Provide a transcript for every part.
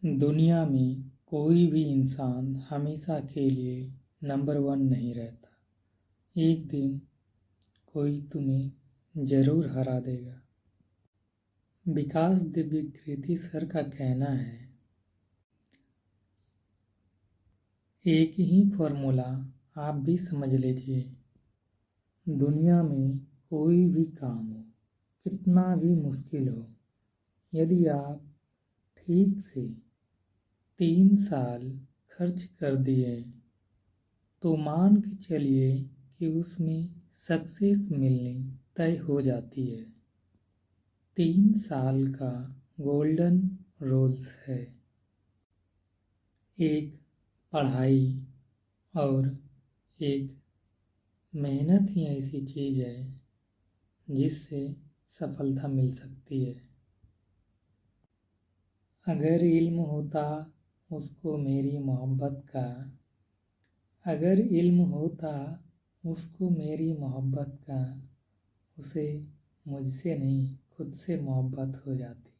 दुनिया में कोई भी इंसान हमेशा के लिए नंबर वन नहीं रहता। एक दिन कोई तुम्हें जरूर हरा देगा। विकास दिव्यकीर्ति सर का कहना है, एक ही फॉर्मूला आप भी समझ लीजिए। दुनिया में कोई भी काम हो, कितना भी मुश्किल हो, यदि आप ठीक से 3 साल खर्च कर दिए तो मान के चलिए कि उसमें सक्सेस मिलनी तय हो जाती है। 3 साल का गोल्डन रूल्स है। एक पढ़ाई और एक मेहनत ही ऐसी चीज़ है जिससे सफलता मिल सकती है। अगर इल्म होता उसको मेरी मोहब्बत का, अगर इल्म होता उसको मेरी मोहब्बत का, उसे मुझसे नहीं खुद से मोहब्बत हो जाती।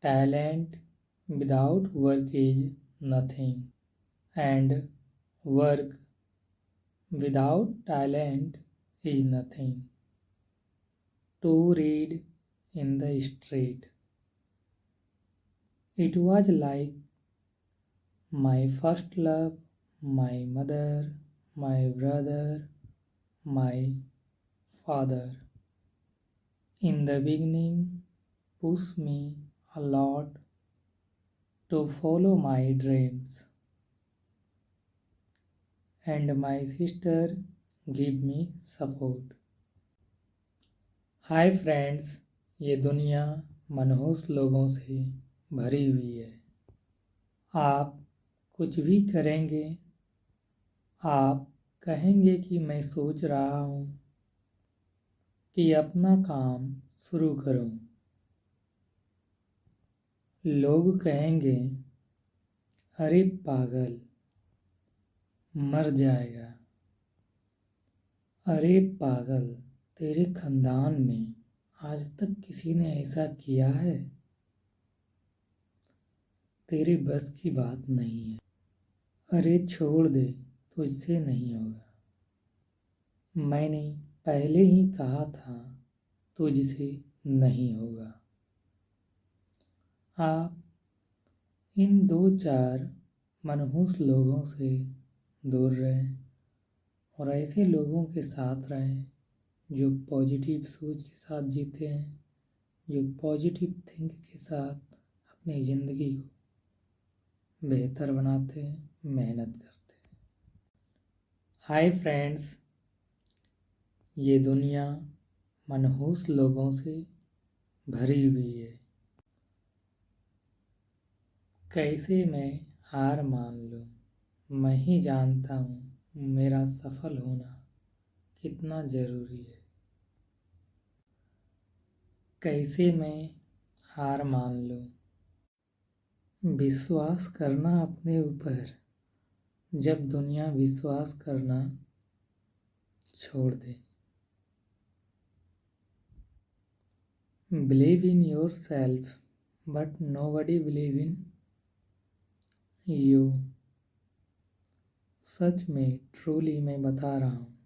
Talent without work is nothing and work without talent is nothing. To read in the street, it was like my first love, my mother, my brother, my father. In the beginning, pushed me a lot to follow my dreams, and my sister give me support. Hi friends, ये दुनिया मनहूस लोगों से भरी हुई है। आप कुछ भी करेंगे, आप कहेंगे कि मैं सोच रहा हूँ कि अपना काम शुरू करूँ। लोग कहेंगे, अरे पागल, मर जाएगा। अरे पागल, तेरे खानदान में आज तक किसी ने ऐसा किया है? तेरे बस की बात नहीं है। अरे छोड़ दे, तुझसे नहीं होगा। मैंने पहले ही कहा था, तुझसे नहीं होगा। आप इन 2-4 मनहूस लोगों से दूर रहें और ऐसे लोगों के साथ रहें जो पॉजिटिव सोच के साथ जीते हैं, जो पॉजिटिव थिंक के साथ अपनी ज़िंदगी को बेहतर बनाते हैं, मेहनत करते हैं। हाय फ्रेंड्स, ये दुनिया मनहूस लोगों से भरी हुई है। कैसे मैं हार मान लूं? मैं ही जानता हूँ मेरा सफल होना कितना ज़रूरी है। कैसे मैं हार मान लूं? विश्वास करना अपने ऊपर, जब दुनिया विश्वास करना छोड़ दे। Believe in yourself but nobody believe in you. सच में ट्रूली मैं बता रहा हूँ,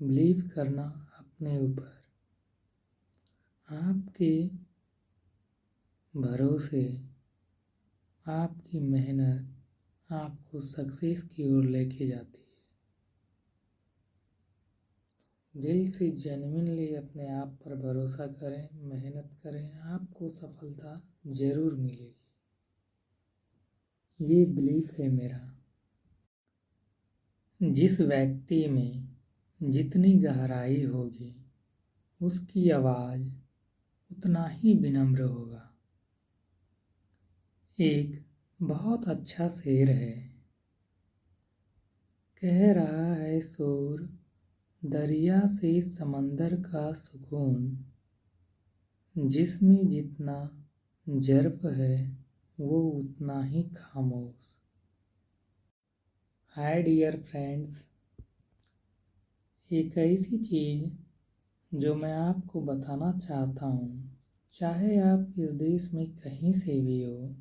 बिलीव करना अपने ऊपर। आपके भरोसे, आपकी मेहनत आपको सक्सेस की ओर लेके जाती है। दिल से जेन्युइनली अपने आप पर भरोसा करें, मेहनत करें, आपको सफलता ज़रूर मिलेगी। ये बिलीफ है मेरा। जिस व्यक्ति में जितनी गहराई होगी, उसकी आवाज़ उतना ही विनम्र होगा। एक बहुत अच्छा शेर है, कह रहा है शोर दरिया से समंदर का सुकून, जिसमें जितना जर्फ है वो उतना ही खामोश। हाय डियर फ्रेंड्स, एक ऐसी चीज़ जो मैं आपको बताना चाहता हूँ, चाहे आप इस देश में कहीं से भी हो,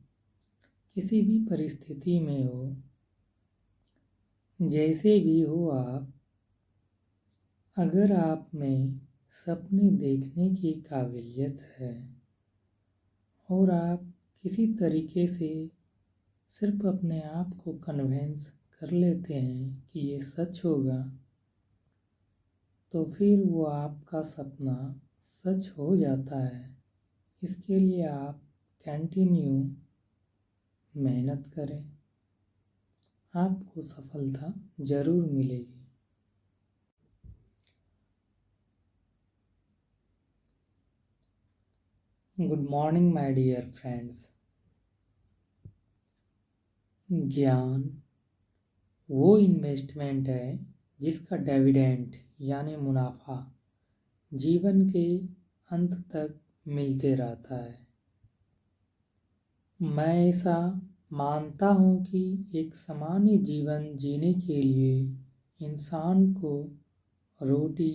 किसी भी परिस्थिति में हो, जैसे भी हो आप, अगर आप में सपने देखने की काबिलियत है और आप किसी तरीके से सिर्फ अपने आप को कन्विंस कर लेते हैं कि ये सच होगा, तो फिर वो आपका सपना सच हो जाता है। इसके लिए आप कंटिन्यू मेहनत करें, आपको सफलता ज़रूर मिलेगी। Good morning my dear friends. ज्ञान वो इन्वेस्टमेंट है जिसका डिविडेंड यानी मुनाफा जीवन के अंत तक मिलते रहता है। मैं ऐसा मानता हूँ कि एक सामान्य जीवन जीने के लिए इंसान को रोटी,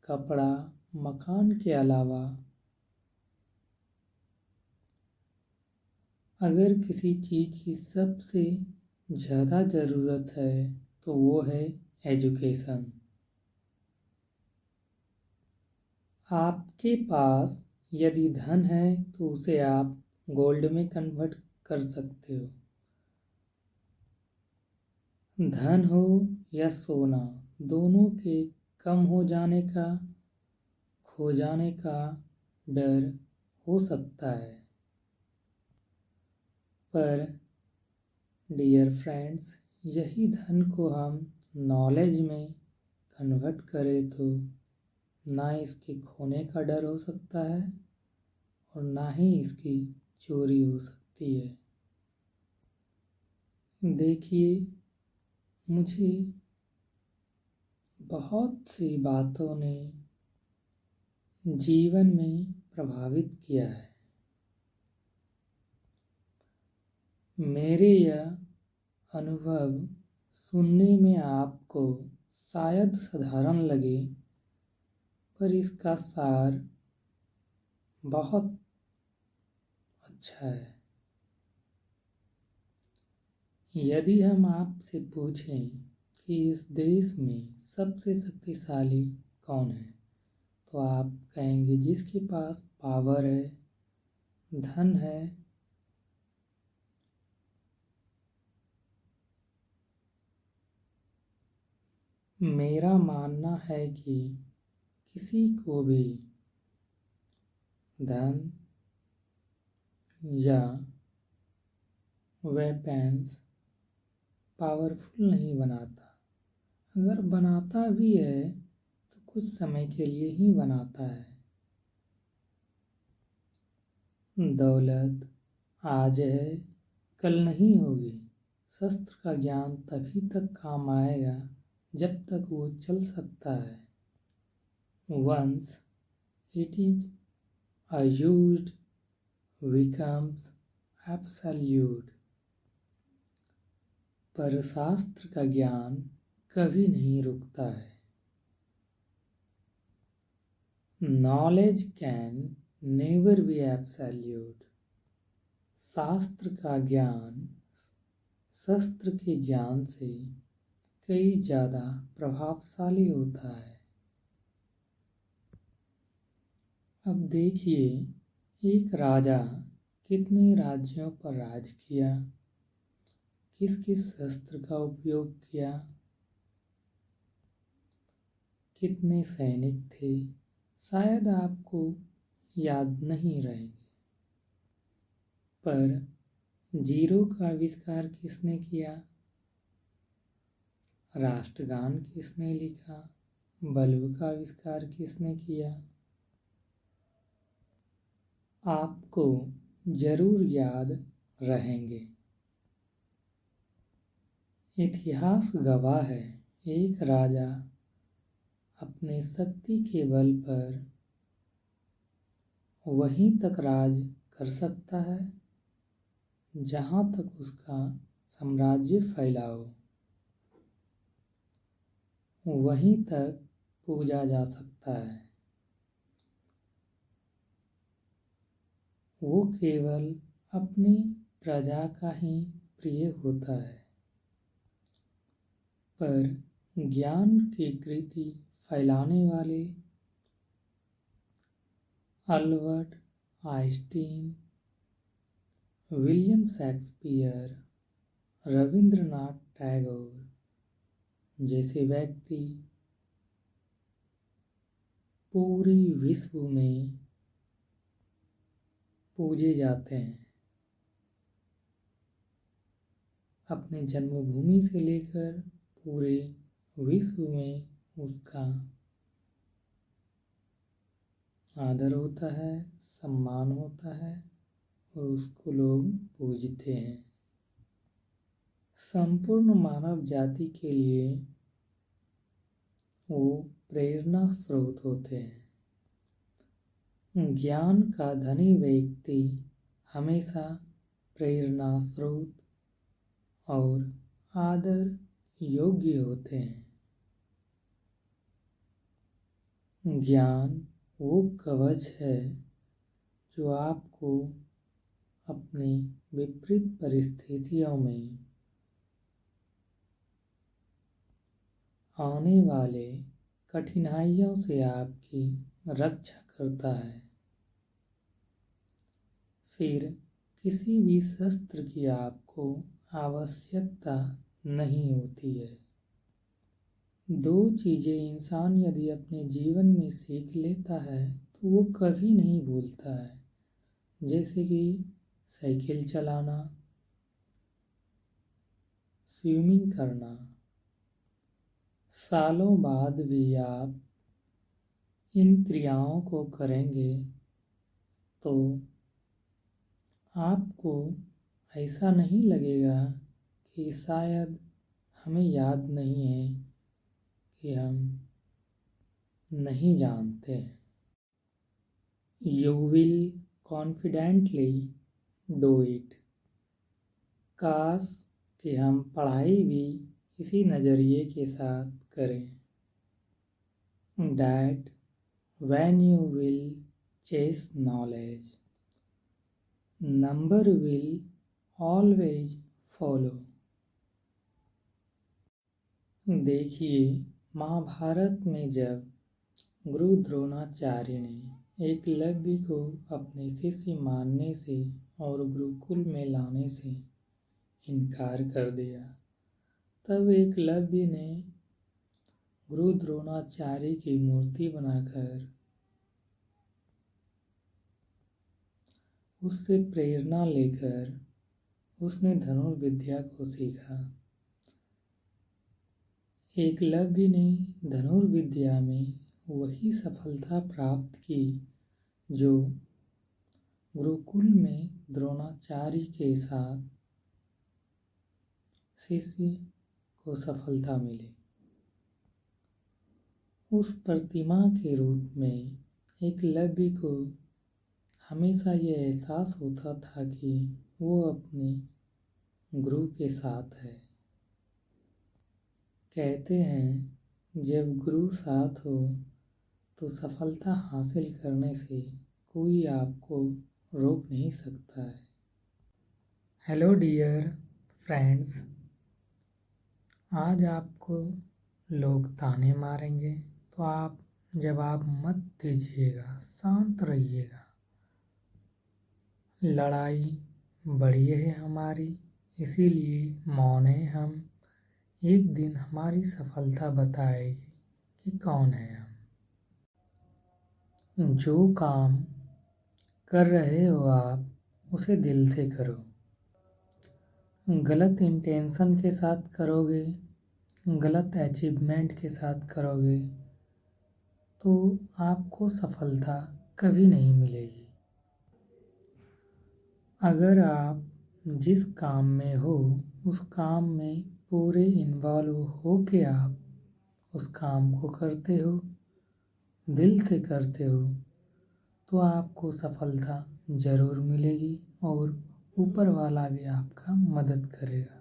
कपड़ा, मकान के अलावा अगर किसी चीज़ की सबसे ज़्यादा ज़रूरत है तो वो है एजुकेशन। आपके पास यदि धन है तो उसे आप गोल्ड में कन्वर्ट कर सकते हो। धन हो या सोना, दोनों के कम हो जाने का, खो जाने का डर हो सकता है, पर डियर फ्रेंड्स, यही धन को हम नॉलेज में कन्वर्ट करें तो ना इसके खोने का डर हो सकता है और ना ही इसकी चोरी हो सकती है। देखिए, मुझे बहुत सी बातों ने जीवन में प्रभावित किया है। मेरे यह अनुभव सुनने में आपको शायद साधारण लगे, पर इसका सार बहुत अच्छा है। यदि हम आपसे पूछें कि इस देश में सबसे शक्तिशाली कौन है, तो आप कहेंगे जिसके पास पावर है, धन है, मेरा मानना है कि किसी को भी धन या वेपन्स पावरफुल नहीं बनाता। अगर बनाता भी है तो कुछ समय के लिए ही बनाता है। दौलत आज है, कल नहीं होगी। शस्त्र का ज्ञान तभी तक काम आएगा जब तक वो चल सकता है। Once it is used becomes absolute। पर शास्त्र का ज्ञान कभी नहीं रुकता है। Knowledge can never be absolute। शास्त्र का ज्ञान शस्त्र के ज्ञान से कई ज़्यादा प्रभावशाली होता है। अब देखिए, एक राजा कितने राज्यों पर राज किया, किस किस शस्त्र का उपयोग किया, कितने सैनिक थे, शायद आपको याद नहीं रहेंगे। पर जीरो का आविष्कार किसने किया, राष्ट्रगान किसने लिखा, बल्ब का आविष्कार किसने किया, आपको जरूर याद रहेंगे। इतिहास गवाह है, एक राजा अपने शक्ति के बल पर वहीं तक राज कर सकता है जहाँ तक उसका साम्राज्य फैला हो, वहीं तक पूजा जा सकता है। वो केवल अपनी प्रजा का ही प्रिय होता है। पर ज्ञान की कृति फैलाने वाले Albert Einstein, William Shakespeare, Rabindranath Tagore जैसे व्यक्ति पूरे विश्व में पूजे जाते हैं। अपने जन्मभूमि से लेकर पूरे विश्व में उसका आदर होता है, सम्मान होता है और उसको लोग पूजते हैं। संपूर्ण मानव जाति के लिए वो प्रेरणा स्रोत होते हैं। ज्ञान का धनी व्यक्ति हमेशा प्रेरणा स्रोत और आदर योग्य होते हैं। ज्ञान वो कवच है जो आपको अपनी विपरीत परिस्थितियों में आने वाले कठिनाइयों से आपकी रक्षा करता है। फिर किसी भी शस्त्र की आपको आवश्यकता नहीं होती है। दो चीज़ें इंसान यदि अपने जीवन में सीख लेता है तो वो कभी नहीं भूलता है, जैसे कि साइकिल चलाना, स्विमिंग करना। सालों बाद भी आप इन क्रियाओं को करेंगे तो आपको ऐसा नहीं लगेगा कि शायद हमें याद नहीं है कि हम नहीं जानते। You will confidently do it। काश कि हम पढ़ाई भी इसी नज़रिए के साथ करें। That when you will chase knowledge, number will always follow। देखिए, महाभारत में जब गुरु द्रोणाचार्य ने एकलव्य को अपने शिष्य मानने से और गुरुकुल में लाने से इनकार कर दिया, तब एकलव्य ने गुरु द्रोणाचार्य की मूर्ति बनाकर उससे प्रेरणा लेकर उसने धनुर्विद्या को सीखा। एकलव्य ने धनुर्विद्या में वही सफलता प्राप्त की जो गुरुकुल में द्रोणाचार्य के साथ शिष्य को सफलता मिली। उस प्रतिमा के रूप में एकलव्य को हमेशा ये एहसास होता था कि वो अपने गुरु के साथ है। कहते हैं जब गुरु साथ हो तो सफलता हासिल करने से कोई आपको रोक नहीं सकता है। हेलो डियर फ्रेंड्स, आज आपको लोग ताने मारेंगे तो आप जवाब मत दीजिएगा, शांत रहिएगा। लड़ाई बड़ी है हमारी, इसीलिए मौन है हम। एक दिन हमारी सफलता बताएगी कि कौन है हम। जो काम कर रहे हो आप उसे दिल से करो। गलत इंटेंशन के साथ करोगे, गलत अचीवमेंट के साथ करोगे तो आपको सफलता कभी नहीं मिलेगी। अगर आप जिस काम में हो उस काम में पूरे इन्वॉल्व हो के आप उस काम को करते हो, दिल से करते हो, तो आपको सफलता ज़रूर मिलेगी और ऊपर वाला भी आपका मदद करेगा।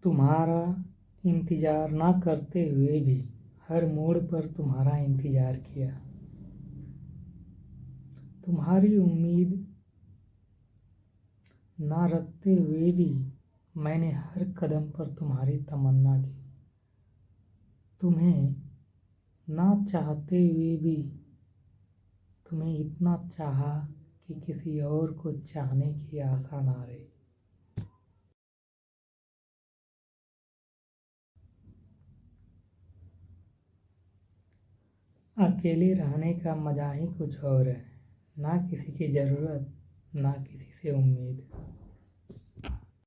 तुम्हारा इंतज़ार ना करते हुए भी हर मोड़ पर तुम्हारा इंतजार किया। तुम्हारी उम्मीद ना रखते हुए भी मैंने हर कदम पर तुम्हारी तमन्ना की। तुम्हें ना चाहते हुए भी तुम्हें इतना चाहा कि किसी और को चाहने की आशा ना रही। अकेले रहने का मजा ही कुछ और है। ना किसी की ज़रूरत, ना किसी से उम्मीद।